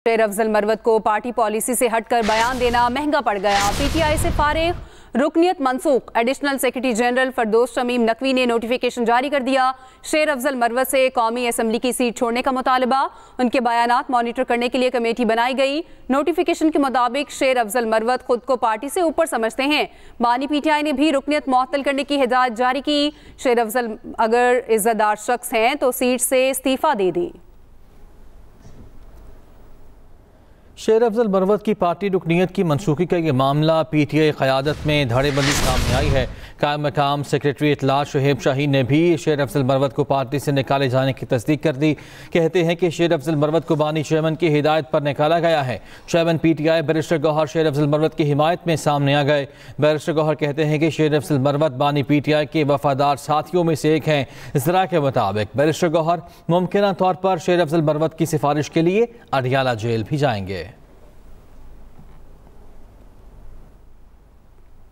शेर अफजल मरवत को party policy से हटकर बयान देना महंगा पड़ गया। पीटीआई से फारिग, रुकनियत मनसूख। Additional secretary general Fardous Shamim Naqvi ने नोटिफिकेशन जारी कर दिया। शेर अफजल मरवत से कौमी असम्बली की सीट छोड़ने का मुतालबा। उनके बयानात मॉनिटर करने के लिए कमेटी बनाई गई। नोटिफिकेशन के मुताबिक शेर अफजल मरवत खुद को पार्टी से ऊपर समझते हैं। बानी पीटीआई ने भी रुकनियत मुअत्तल करने की हिदायत जारी की। शेर अफजल अगर इज्जतदार शख्स हैं तो सीट से इस्तीफा दे दें। शेर अफजल मरवत की पार्टी रुकनीत की मनसूखी का ये मामला पीटीआई क़यादत में धड़ेबंदी सामने आई है। कायम मकाम सेक्रेटरी इतलात शुएब शाहीन ने भी शेर अफजल मरवत को पार्टी से निकाले जाने की तस्दीक कर दी। कहते हैं कि शेर अफजल मरवत को बानी चेयरमैन की हिदायत पर निकाला गया है। चेयरमैन पीटीआई बैरिस्टर गौहर शेर अफजल मरवत की हिमायत में सामने आ गए। बैरिस्टर गौहर कहते हैं कि शेर अफजल मरवत बानी पीटीआई के वफादार साथियों में से एक हैं। ज़रा के मुताबिक बैरिस्टर गौहर मुमकिन तौर पर शेर अफजल मरवत की सिफारिश के लिए अडियाला जेल भी जाएंगे।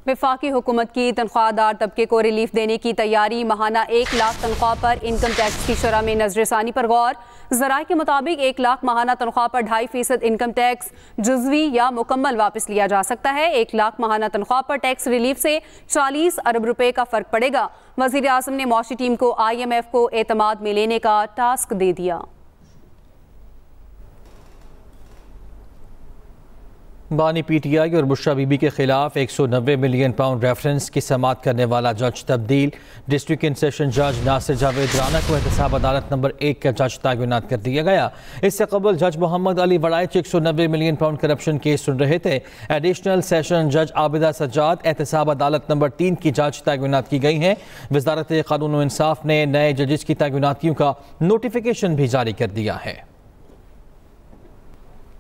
वफाकी हुकूमत की तनख्वाहदार तबके को रिलीफ देने की तैयारी। माहाना 1 लाख तनख्वाह पर इनकम टैक्स की शरह में नजरसानी पर गौर। ज़राए के मुताबिक 1 लाख माहाना तनख्वाह पर 2.5% इनकम टैक्स जुज़वी या मुकम्मल वापस लिया जा सकता है। 1 लाख माहाना तनख्वाह पर टैक्स रिलीफ से 40 अरब रुपए का फ़र्क पड़ेगा। वज़ीर आज़म ने मौशी टीम को IMF को एतमाद में लेने का टास्क दे दिया। बानी पीटीआई और बुशरा बीबी के खिलाफ 190 मिलियन पाउंड रेफरेंस की समाअत करने वाला जज तब्दील। डिस्ट्रिक्ट इन सेशन जज नासिर जावेद राना को एहतसाब अदालत नंबर 1 का जज तैनात कर दिया गया। इससे कबल जज Mohammad Ali Waraich 190 million pound corruption case सुन रहे थे। एडिशनल सेशन जज आबिदा सज्जाद एहतसाब अदालत नंबर 3 की जज तैनात की गई हैं। वजारत कानून व इंसाफ ने नए जजेस की तैनातियों का नोटिफिकेशन भी जारी कर दिया है।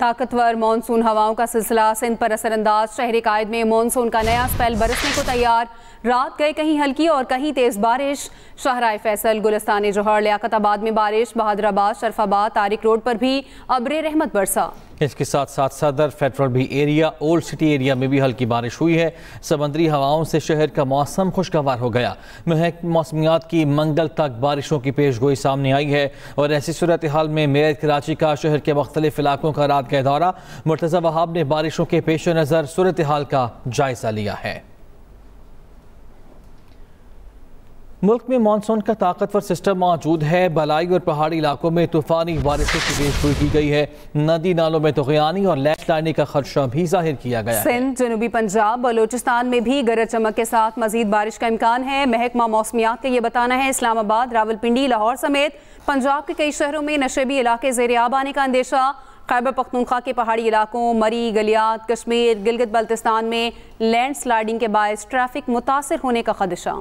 ताकतवर मानसून हवाओं का सिलसिला सिंध पर असरअंदाज। शहर कायद में मानसून का नया स्पेल बरसने को तैयार। रात गए कहीं हल्की और कहीं तेज बारिश। शाहराए फैसल, गुलिस्तान जोहर, लियाकताबाद में बारिश। बहादुराबाद, शरफाबाद, तारिक रोड पर भी अब्रे रहमत बरसा। इसके साथ साथ Saddar, federal B area, old city area में भी हल्की बारिश हुई है। समंदरी हवाओं से शहर का मौसम खुशगवार हो गया। महकमा मौसमियात की मंगल तक बारिशों की पेशगोई सामने आई है और ऐसी सूरत हाल में मेयर कराची का शहर के मुख्तलिफ इलाकों का रात का दौरा। मुर्तज़ा वहाब ने बारिशों के पेश नज़र सूरत हाल का जायजा लिया है। मुल्क में मानसून का ताकतवर सिस्टम मौजूद है। बलाई और पहाड़ी इलाकों में तूफानी बारिशों की पेशगोई की गई है। नदी नालों में तुग़यानी और लैंडस्लाइडिंग का खदशा भी जाहिर किया गया है। सिंध, जनूबी पंजाब, बलोचिस्तान में भी गरज चमक के साथ मजीद बारिश का इम्कान है। महकमा मौसमियात का ये बताना है इस्लामाबाद, रावलपिंडी, लाहौर समेत पंजाब के कई शहरों में नशेबी इलाके ज़ेर-ए-आब आने का अंदेशा। खैबर पख्तूनख्वा के पहाड़ी इलाकों, मरी, गलियात, कश्मीर, गिलगित बल्तिस्तान में लैंडस्लाइडिंग के बायस ट्रैफिक मुतासिर होने का खदशा।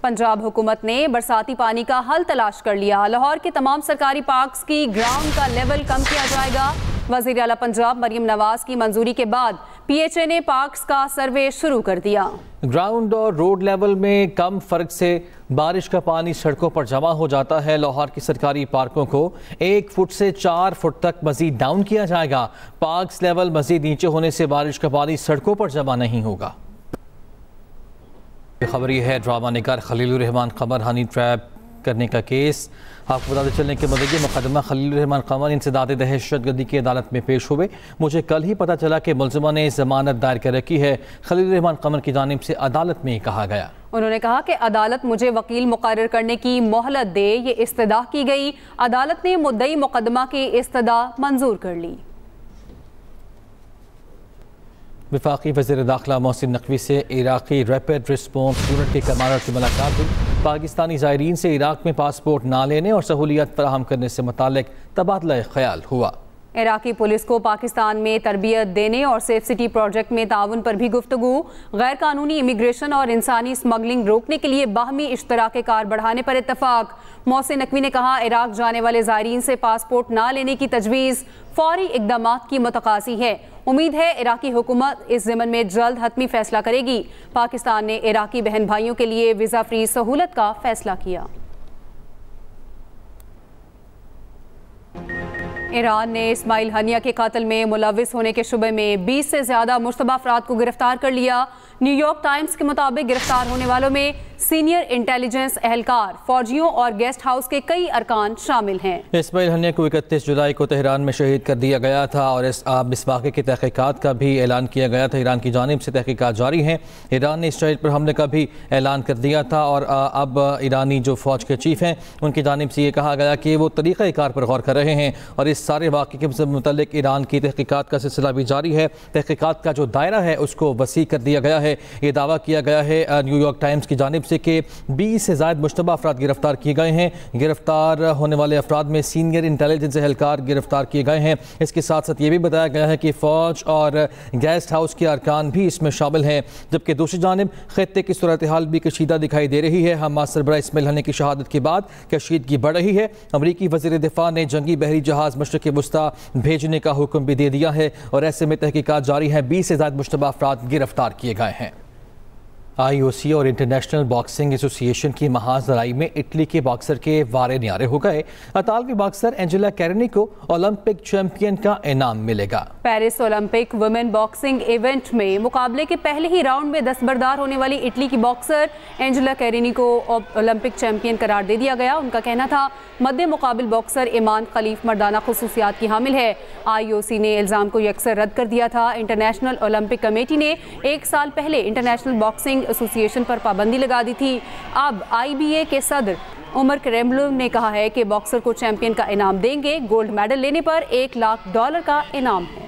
पंजाब हुकूमत ने बरसाती पानी का हल तलाश कर लिया। लाहौर के तमाम सरकारी पार्क्स की ग्राउंड का लेवल कम किया जाएगा। वज़ीर आला पंजाब मरियम नवाज की मंजूरी के बाद PHA ने पार्क्स का सर्वे शुरू कर दिया। ग्राउंड और रोड लेवल में कम फर्क से बारिश का पानी सड़कों पर जमा हो जाता है। लाहौर की सरकारी पार्कों को 1 फुट से 4 फुट तक मजीद डाउन किया जाएगा। पार्क्स लेवल मजीद नीचे होने से बारिश का पानी सड़कों पर जमा नहीं होगा। खबर यह है, ड्रामा निगार खलीलुर रहमान कमर हनी ट्रैप करने का केस। आपको बताते चलने के मुताबिक मुकदमा खलीलुर रहमान कमर इंसदाद दहशतगर्दी की अदालत में पेश हुए। मुझे कल ही पता चला कि मुलजिमा ने जमानत दायर कर रखी है। खलीलुर रहमान कमर की जानिब से अदालत में कहा गया। उन्होंने कहा कि अदालत मुझे वकील मुकर्रर करने की मोहलत दे। ये इस्तदा की गई। अदालत ने मुद्दई मुकदमा की इस्तदा मंजूर कर ली। वफाकी वज़ीर दाखिला मोहसिन नकवी से इराक़ी रैपिड रिस्पॉन्स यूनिट के कमांडर की मुलाकात हुई। पाकिस्तानी ज़ायरीन से इराक़ में पासपोर्ट ना लेने और सहूलियत फराहम करने से मुताल्लिक़ तबादला ख्याल हुआ। इराकी पुलिस को पाकिस्तान में तरबियत देने और सेफ सिटी प्रोजेक्ट में ताउन पर भी गुफ्तगू। गैर कानूनी इमिग्रेशन और इंसानी स्मगलिंग रोकने के लिए बाहमी इश्तराक कार बढ़ाने पर इत्तफाक। मोहसिन नकवी ने कहा, इराक जाने वाले ज़ायरीन से पासपोर्ट ना लेने की तजवीज़ फौरी इक़दामात की मुतकाज़ी है। उम्मीद है इराकी हुकूमत इस ज़िमन में जल्द हतमी फैसला करेगी। पाकिस्तान ने इराकी बहन भाइयों के लिए वीज़ा फ्री सहूलत का फैसला किया। ईरान ने इस्माइल हनिया के कत्ल में मुलविस होने के शुबे में 20 से ज्यादा मुश्तबा अफराद को गिरफ्तार कर लिया। न्यूयॉर्क टाइम्स के मुताबिक गिरफ्तार होने वालों में सीनियर इंटेलिजेंस एहलकार, फौजियों और गेस्ट हाउस के कई अरकान शामिल हैं। इस्माइल हनिया को 31 जुलाई को तेहरान में शहीद कर दिया गया था और इस वाक़े की तहकीकात का भी ऐलान किया गया था। ईरान की जानिब से तहकीकात जारी हैं। ईरान ने इसराइल पर हमले का भी ऐलान कर दिया था और अब ईरानी जो फ़ौज के चीफ हैं उनकी जानिब से ये कहा गया कि वो तरीक़ाकार पर गौर कर रहे हैं और इस सारे वाक़े के मुतल्लिक़ ईरान की तहकीकात का सिलसिला भी जारी है। तहकीकात का जो दायरा है उसको वसी कर दिया गया है। ये दावा किया गया है न्यूयॉर्क टाइम्स की जानिब से कि 20 से ज़ायद मुश्तबा अफराद गिरफ्तार किए गए हैं। गिरफ्तार होने वाले अफराद में सीनियर इंटेलिजेंस एहलकार गिरफ्तार किए गए हैं। इसके साथ साथ ये भी बताया गया है कि फ़ौज और गेस्ट हाउस के अरकान भी इसमें शामिल हैं। जबकि दूसरी जानिब खित्ते की सूरत हाल भी कशीदा दिखाई दे रही है। हमास सरबराह इस्माइल हनिया की शहादत के बाद कशीदगी बढ़ रही है। अमरीकी वज़ीर दिफा ने जंगी बहरी जहाज़ मशरिक़ वुस्ता भेजने का हुक्म भी दे दिया है और ऐसे में तहकीकात जारी है। 20 से ज़्यादा मुश्तबा अफराद गिरफ्तार किए गए हैं। IOC और इंटरनेशनल बॉक्सिंग एसोसिएशन की महाज लड़ाई में इटली के बॉक्सर के वारे न्यारे हो गए। अतालवी बॉक्सर एंजेला कैरनी को ओलंपिक चैंपियन का इनाम मिलेगा। Paris Olympic women boxing event में मुकाबले के पहले ही राउंड में दस्तबरदार होने वाली इटली की बॉक्सर एंजेला कैरनी को ओलंपिक चैंपियन करार दे दिया गया। उनका कहना था मद्दे मुकाबिल बॉक्सर ईमान खलीफ मर्दाना खुसूसियात की हामिल है। IOC ने इल्ज़ाम को यकसर रद्द कर दिया था। इंटरनेशनल ओलंपिक कमेटी ने 1 साल पहले इंटरनेशनल बॉक्सिंग एसोसिएशन पर पाबंदी लगा दी थी। अब IBA के सदर उमर करेमलो ने कहा है कि बॉक्सर को चैंपियन का इनाम देंगे। गोल्ड मेडल लेने पर $1 लाख का इनाम है।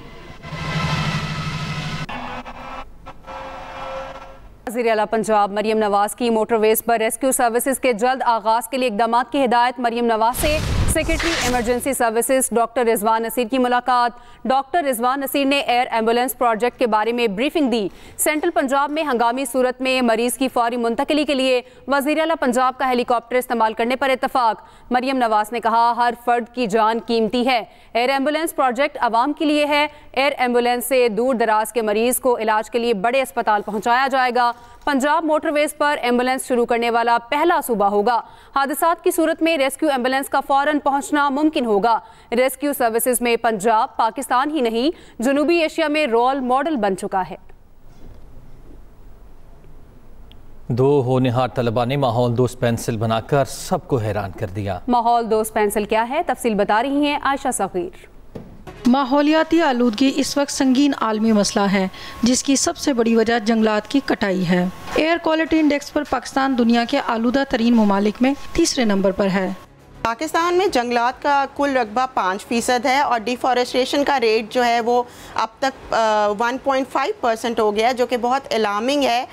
वज़ीर आला पंजाब मरियम नवाज की मोटरवेज पर रेस्क्यू सर्विसेज के जल्द आगाज के लिए इक़दामात की हिदायत। मरियम नवाज से secretary emergency services doctor Rizwan Naseer की मुलाकात। डॉक्टर रिजवान नसीर ने एयर एम्बुलेंस प्रोजेक्ट के बारे में ब्रीफिंग दी। सेंट्रल पंजाब में हंगामी सूरत में मरीज की फौरी मुंतकिली के लिए वज़ीर आला पंजाब का हेलीकॉप्टर इस्तेमाल करने पर इत्तफाक। मरियम नवाज ने कहा हर फर्द की जान कीमती है। एयर एम्बुलेंस प्रोजेक्ट आवाम के लिए है। एयर एम्बुलेंस से दूर दराज के मरीज को इलाज के लिए बड़े अस्पताल पहुँचाया जाएगा। पंजाब मोटरवेज पर एम्बुलेंस शुरू करने वाला पहला सूबा होगा। हादसात की सूरत में रेस्क्यू एम्बुलेंस का फौरन पहुंचना मुमकिन होगा। रेस्क्यू सर्विसेज में पंजाब पाकिस्तान ही नहीं जनूबी एशिया में रोल मॉडल बन चुका है। 2 होनहार तलबा ने माहौल दोस्त पेंसिल बनाकर सबको हैरान कर दिया। माहौल दोस्त पेंसिल क्या है, तफसील बता रही हैं आयशा सगीर। माहौलियाती आलूदगी इस वक्त संगीन आलमी मसला है, जिसकी सबसे बड़ी वजह जंगलात की कटाई है। एयर क्वालिटी इंडेक्स पर पाकिस्तान दुनिया के आलूदा तरीन ममालिक में 3रे नंबर पर है। पाकिस्तान में जंगलात का कुल रकबा 5% है और डिफॉरेस्टेशन का रेट जो है वो अब तक 1.5% हो गया, जो कि बहुत अलार्मिंग है।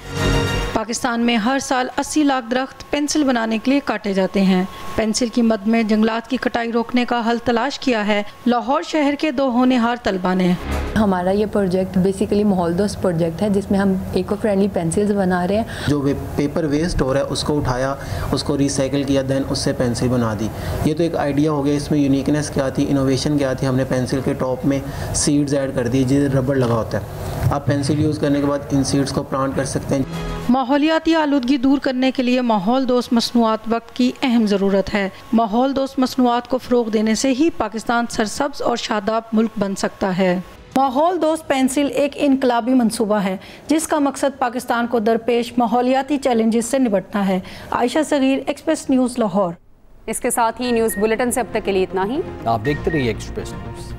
पाकिस्तान में हर साल 80 लाख दरख्त पेंसिल बनाने के लिए काटे जाते हैं। पेंसिल की मद में जंगलात की कटाई रोकने का हल तलाश किया है लाहौर शहर के 2 होनहार तलबा ने। हमारा ये प्रोजेक्ट बेसिकली माहौल दोस्त प्रोजेक्ट है, जिसमें हम इको फ्रेंडली पेंसिल्स बना रहे हैं। जो पेपर वेस्ट हो रहा है उसको उठाया, उसको रिसाइकिल किया, देन उससे पेंसिल बना दी। ये तो एक आइडिया हो गया। इसमें यूनिकनेस क्या थी, इनोवेशन क्या थी, हमने पेंसिल के टॉप में सीड्स ऐड कर दी जिससे रबड़ लगा होता है। आप पेंसिल यूज़ करने के बाद इन सीड्स को प्लांट कर सकते हैं। माहौलियाती आलूदगी दूर करने के लिए माहौल दोस्त मसनूआत वक्त की अहम ज़रूरत है। माहौल दोस्त मसनूआत को फ़रोग देने से ही पाकिस्तान सरसब्ज और शादाब मुल्क बन सकता है। माहौल दोस्त पेंसिल एक इनकलाबी मंसूबा है, जिसका मकसद पाकिस्तान को दरपेश माहौलियाती चैलेंजेस से निपटना है। Ayesha Sagheer, express news Lahore. इसके साथ ही न्यूज़ बुलेटिन से अब तक के लिए इतना ही। आप देखते रहिए एक्सप्रेस न्यूज़।